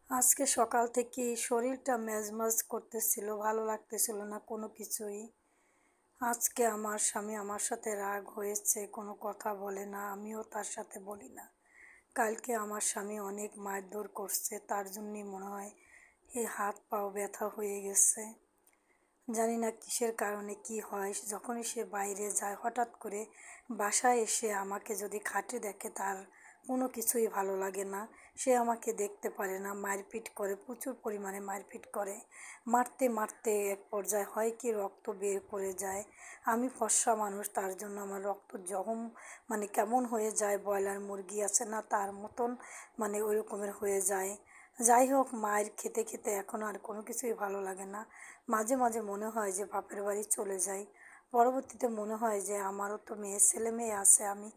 আজকে সকাল থেকেই শরীরটা ম্যাজম্যাজ করতেছিল, ভালো লাগতেছিল না কোনো কিছুই। আজকে আমার স্বামী আমার সাথে রাগ হয়েছে, কোনো কথা বলে না, আমিও তার সাথে বলি না। কালকে আমার স্বামী অনেক মারধর করছে, তার জন্যই মনে হয় এই হাত পাও ব্যথা হয়ে গেছে। জানি না কিসের কারণে কি হয়, যখনই সে বাইরে যায় হঠাৎ করে বাসায় এসে আমাকে যদি খাটে দেখে তার কোনো কিছুই ভালো লাগে না। সে আমাকে দেখতে পারে না, মারপিট করে, প্রচুর পরিমাণে মারপিট করে। মারতে মারতে এক পর্যায়ে হয় কি রক্ত বের করে যায়। আমি ফর্সা মানুষ, তার জন্য আমার রক্ত জহম মানে কেমন হয়ে যায়, ব্রয়লার মুরগি আছে না তার মতন, মানে ওই রকমের হয়ে যায়। যাই হোক, মায়ের খেতে খেতে এখন আর কোনো কিছুই ভালো লাগে না। মাঝে মাঝে মনে হয় যে বাপের বাড়ি চলে যাই। পরবর্তীতে মনে হয় যে আমারও তো মেয়ে ছেলে মেয়ে আছে, আমি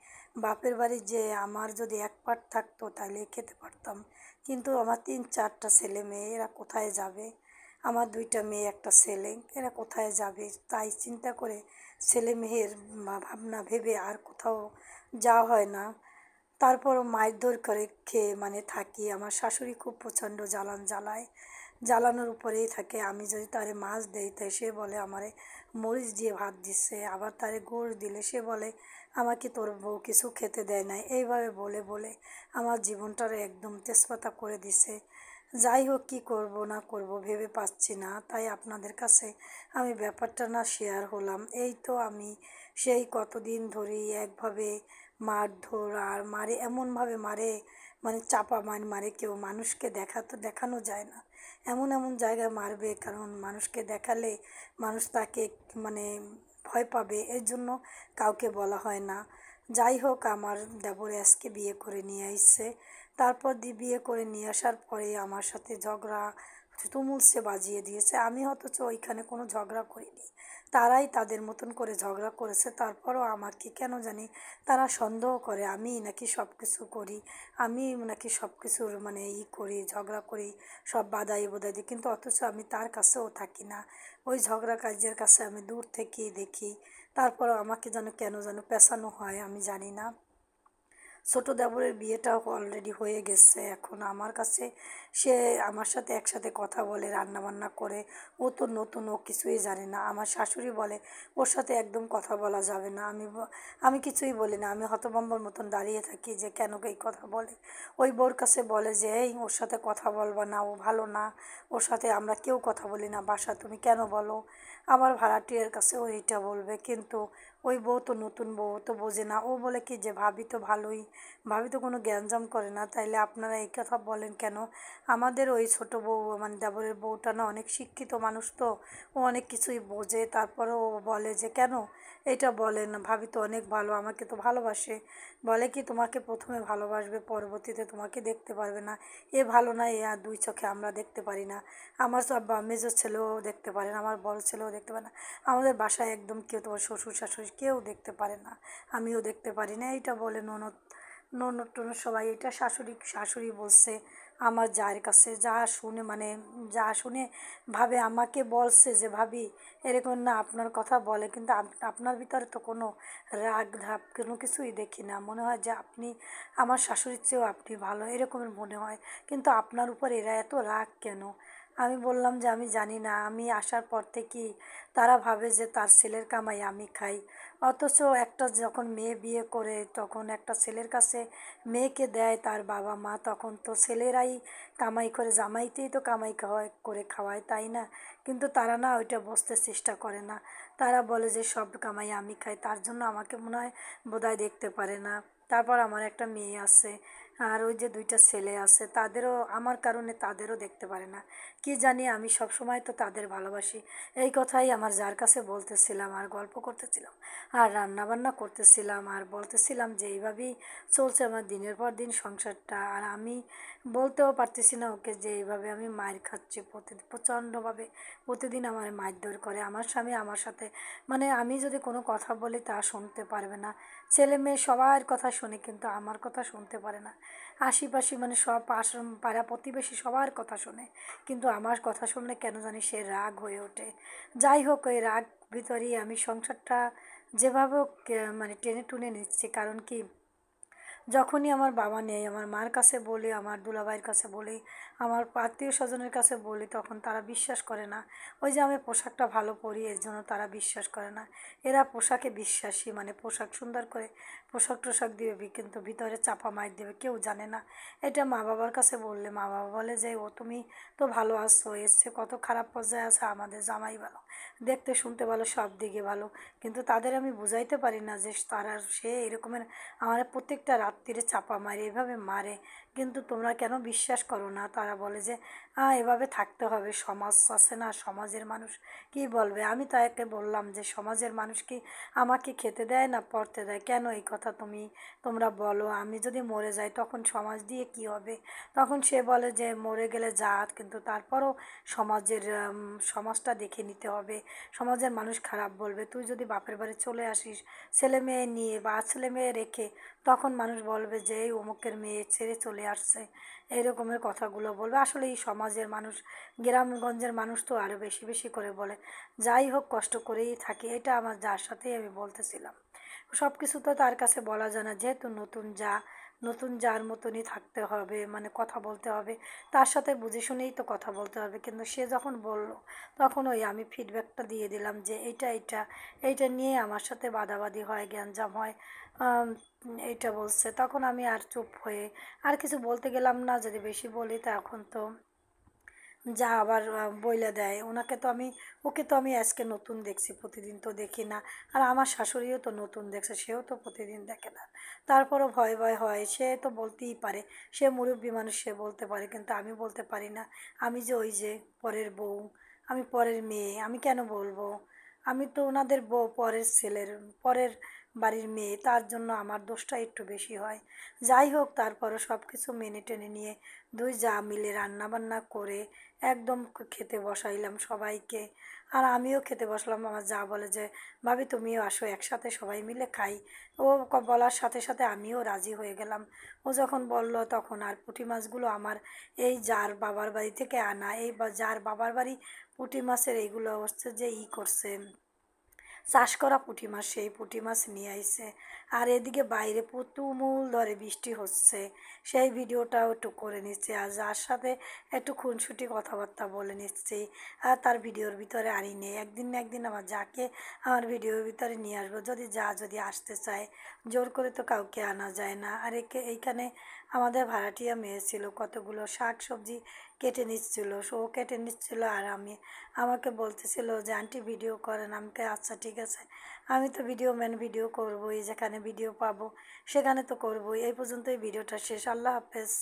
বাপের বাড়ি যে আমার যদি এক পাট থাকতো তাহলে খেতে পারতাম। কিন্তু আমার 3-4টা ছেলে মেয়ে, এরা কোথায় যাবে? আমার 2টা মেয়ে একটা ছেলে, এরা কোথায় যাবে? তাই চিন্তা করে ছেলে মেয়ের ভাবনা ভেবে আর কোথাও যাওয়া হয় না। তারপরও মারধর করে খেয়ে মানে থাকি। আমার শাশুড়ি খুব প্রচণ্ড জ্বালায়, জ্বালানোর উপরেই থাকে। আমি যদি তারে মাছ দেই তাই সে বলে আমারে মরিচ দিয়ে ভাত দিচ্ছে, আবার তারে গোশ দিলে সে বলে আমাকে তোর বউ কিছু খেতে দেয় নাই। এইভাবে বলে বলে আমার জীবনটারে একদম তেজপাতা করে দিছে। যাই হোক, কী করব না করব ভেবে পাচ্ছি না, তাই আপনাদের কাছে আমি ব্যাপারটা না শেয়ার হলাম। এই তো আমি সেই কতদিন ধরেই একভাবে মারধর আর মারে, এমনভাবে মারে মানে চাপা মারে, কেউ মানুষকে দেখানো যায় না। এমন এমন জায়গায় মারবে, কারণ মানুষকে দেখালে মানুষ তাকে মানে ভয় পাবে, এর জন্য কাউকে বলা হয় না। যাই হোক, আমার দেবরে আজকে বিয়ে করে নিয়ে আসছে। তারপর বিয়ে করে নিয়ে আসার পরে আমার সাথে ঝগড়া তুমুল সে বাজিয়ে দিয়েছে। আমি অথচ ওইখানে কোনো ঝগড়া করিনি, তারাই তাদের মতন করে ঝগড়া করেছে। তারপরও আমাকে কেন জানি তারা সন্দেহ করে আমি নাকি সব কিছু করি, আমি নাকি সব কিছুর মানে করি, ঝগড়া করি, সব বাদাই বোদাই দিই। কিন্তু অথচ আমি তার কাছেও থাকি না, ওই ঝগড়া কাজের কাছে আমি দূর থেকেই দেখি। তারপরও আমাকে যেন কেন যেন পেছানো হয়, আমি জানি না। ছোটো দেবরের বিয়েটাও অলরেডি হয়ে গেছে, এখন আমার কাছে সে আমার সাথে একসাথে কথা বলে, রান্না বান্না করে। ও তো নতুন, ও কিছুই জানে না। আমার শাশুড়ি বলে ওর সাথে একদম কথা বলা যাবে না। আমি কিছুই বলি না, আমি হতভম্বর মতন দাঁড়িয়ে থাকি যে কেন এই কথা বলে। ওই বউর কাছে বলে যে এই ওর সাথে কথা বলবা না, ও ভালো না, ওর সাথে আমরা কেউ কথা বলি না বাসা, তুমি কেন বলো? আমার ভাড়াটিয়ার কাছে ও এইটা বলবে, কিন্তু ওই বউ তো নতুন বউ, ও তো বোঝে না। ও বলে কি যে ভাবি তো ভালোই, ভাবি তো কোনো গ্যাঞ্জাম করে না, তাইলে আপনারা এই কথা বলেন কেন? আমাদের ওই ছোট বউ মানে দেবরের বউটা না অনেক শিক্ষিত মানুষ, তো ও অনেক কিছুই বোঝে। তারপরে ও বলে যে কেন এটা বলেন, ভাবি তো অনেক ভালো, আমাকে তো ভালোবাসে। বলে কি তোমাকে প্রথমে ভালোবাসবে, পরবর্তীতে তোমাকে দেখতে পারবে না। এ ভালো না, এ আর দুই চোখে আমরা দেখতে পারি না। আমার সব মেজো ছেলেও দেখতে পারে না, আমার বড় ছেলেও দেখতে পারে না। আমাদের বাসায় একদম কেউ, তোমার শ্বশুর শাশুড়ি কেউ দেখতে পারে না, আমিও দেখতে পারি না। এইটা বলে ননদ, ননদ টনদ সবাই। এটা শাশুড়ি শাশুড়ি বলছে আমার জায়ের কাছে, যা শুনে মানে যা শুনে ভাবে আমাকে বলছে যে ভাবি এরকম না, আপনার কথা বলে কিন্তু আপনার ভিতরে তো কোনো রাগ ধাপ কোনো কিছুই দেখি না। মনে হয় যে আপনি আমার শাশুড়ির চেয়েও আপনি ভালো, এরকমের মনে হয়। কিন্তু আপনার উপর এরা এত রাগ কেন? আমি বললাম যে আমি জানি না, আমি আসার পর থেকেই তারা ভাবে যে তার ছেলের কামাই আমি খাই। অথচ একটা যখন মেয়ে বিয়ে করে তখন একটা ছেলের কাছে মেয়েকে দেয় তার বাবা মা, তখন তো ছেলেরাই কামাই করে, জামাইতেই তো কামাই করে খাওয়ায়, তাই না? কিন্তু তারা না ওইটা বুঝতে চেষ্টা করে না। তারা বলে যে সব কামাই আমি খাই, তার জন্য আমাকে মনে হয় বোধহয় দেখতে পারে না। তারপর আমার একটা মেয়ে আছে, আর ওই যে 2টা ছেলে আছে, তাদেরও আমার কারণে তাদেরও দেখতে পারে না। কি জানি, আমি সব সময় তো তাদের ভালোবাসি। এই কথাই আমার যার কাছে বলতেছিলাম আর গল্প করতেছিলাম আর রান্না বান্না করতেছিলাম আর বলতেছিলাম যে এইভাবেই চলছে আমার দিনের পর দিন সংসারটা। আর আমি বলতেও পারতেছি না ওকে যে এইভাবে আমি মার খাচ্ছি প্রতিদিন, প্রচণ্ডভাবে প্রতিদিন আমার মারধর করে। আমার স্বামী আমার সাথে মানে আমি যদি কোনো কথা বলি তা শুনতে পারবে না। ছেলে মেয়ে সবার কথা শোনে, কিন্তু আমার কথা শুনতে পারে না। আশিপাশি মানে সব পাড়া প্রতিবেশী সবার কথা শোনে, কিন্তু আমার কথা শুনলে কেন জানি সে রাগ হয়ে ওঠে। যাই হোক, ওই রাগ ভিতরেই আমি সংসারটা যেভাবে হোক মানে টেনে টুনে নিচ্ছি। কারণ কি, যখনই আমার বাবা নেই আমার মার কাছে বলি, আমার দুলাভাইয়ের কাছে বলি, আমার আত্মীয় স্বজনের কাছে বলি তখন তারা বিশ্বাস করে না। ওই যে আমি পোশাকটা ভালো পরি এর জন্য তারা বিশ্বাস করে না। এরা পোশাকে বিশ্বাসী, মানে পোশাক সুন্দর করে পোশাক টোশাক দিবে কিন্তু ভিতরে চাপা মাইর দেবে, কেউ জানে না। এটা মা বাবার কাছে বললে মা বাবা বলে যে ও তুমি তো ভালো আছো, এসছে কত খারাপ পর্যায়ে আছে, আমাদের জামাই ভালো, দেখতে শুনতে ভালো, সব দিকে ভালো। কিন্তু তাদের আমি বুঝাইতে পারি না যে তারা সে এরকমের আমার প্রত্যেকটা রাত্রিরে চাপা মারে, এভাবে মারে, কিন্তু তোমরা কেন বিশ্বাস করো না? তারা বলে যে এভাবে থাকতে হবে, সমাজ আছে না, সমাজের মানুষ কি বলবে। আমি তাকে বললাম যে সমাজের মানুষ কি আমাকে খেতে দেয় না পড়তে দেয়, কেন এই কথা তোমরা বলো? আমি যদি মরে যাই তখন সমাজ দিয়ে কি হবে? তখন সে বলে যে মরে গেলে জাত, কিন্তু তারপরও সমাজের সমাজটা দেখে নিতে হবে, সমাজের মানুষ খারাপ বলবে। তুই যদি বাপের বাড়ি চলে আসিস ছেলে মেয়ে নিয়ে বা ছেলে মেয়ে রেখে, তখন মানুষ বলবে যে এই অমুকের মেয়ে ছেড়ে চলে আসছে, এই রকমের কথাগুলো বলবে। আসলে এই সমাজের মানুষ, গ্রামগঞ্জের মানুষ তো আরও বেশি বেশি করে বলে। যাই হোক, কষ্ট করেই থাকি, এটা আমার যার সাথেই আমি বলতেছিলাম। সব কিছু তো তার কাছে বলা যায় না, যেহেতু নতুন যার মতনই থাকতে হবে, মানে কথা বলতে হবে, তার সাথে বুঝে শুনেই তো কথা বলতে হবে। কিন্তু সে যখন বলল তখন ওই আমি ফিডব্যাকটা দিয়ে দিলাম যে এইটা নিয়ে আমার সাথে বাদাবাদি হয়, গ্যাঞ্জাম হয়। আম, এইটা বলছে, তখন আমি আর চুপ হয়ে আর কিছু বলতে গেলাম না। যদি বেশি বলি তখন তো যা আবার বইলা দেয়। ওকে তো আমি আজকে নতুন দেখছি, প্রতিদিন তো দেখি না। আর আমার শাশুড়িও তো নতুন দেখছে, সেও তো প্রতিদিন দেখে না। তারপরও ভয় ভয় হয়, সে তো বলতেই পারে, সে মুরব্বী মানুষ, সে বলতে পারে, কিন্তু আমি বলতে পারি না। আমি যে ওই যে পরের বউ, আমি পরের মেয়ে, আমি কেন বলবো? আমি তো ওনাদের বউ, পরের বাড়ির মেয়ে, তার জন্য আমার দোষটা একটু বেশি হয়। যাই হোক, তারপরও সব কিছু মেনে টেনে নিয়ে দুই যা মিলে রান্না বান্না করে একদম খেতে বসাইলাম সবাইকে। আর আমিও খেতে বসলাম। আমার যা বলে যে ভাবি তুমিও আসো, একসাথে সবাই মিলে খাই। ও বলার সাথে সাথে আমিও রাজি হয়ে গেলাম। ও যখন বলল তখন আর পুঁটি মাছগুলো আমার এই যার বাবার বাড়ি থেকে আনা, যার বাবার বাড়ি পুঁটি মাছের এইগুলো হচ্ছে যে করছে, চাষ করা পুঁটি মাছ, সেই পুঁটি মাছ নিয়ে আইছে। আর এদিকে বাইরে তুমুল ধরে বৃষ্টি হচ্ছে, সেই ভিডিওটাও একটু করে নিচ্ছে। আর যার সাথে একটু খুনসুটি কথাবার্তা বলে নিচ্ছি, আর তার ভিডিওর ভিতরে আনি নেই। একদিন না একদিন আমার যাকে আমার ভিডিওর ভিতরে নিয়ে আসবো, যদি আসতে চায়। জোর করে তো কাউকে আনা যায় না। আর এইখানে আমাদের ভাড়াটিয়া মেয়ে ছিল, কতগুলো শাক সবজি কেটে নিচ্ছিল, ও কেটে নিচ্ছিল। আর আমাকে বলতেছিল যে আন্টি ভিডিও করেন। আমাকে আচ্ছা ঠিক আছে, আমি তো ভিডিও করবোই, যেখানে ভিডিও পাবো সেখানে তো করবোই। এই পর্যন্তই ভিডিওটা শেষ। আল্লাহ হাফেজ।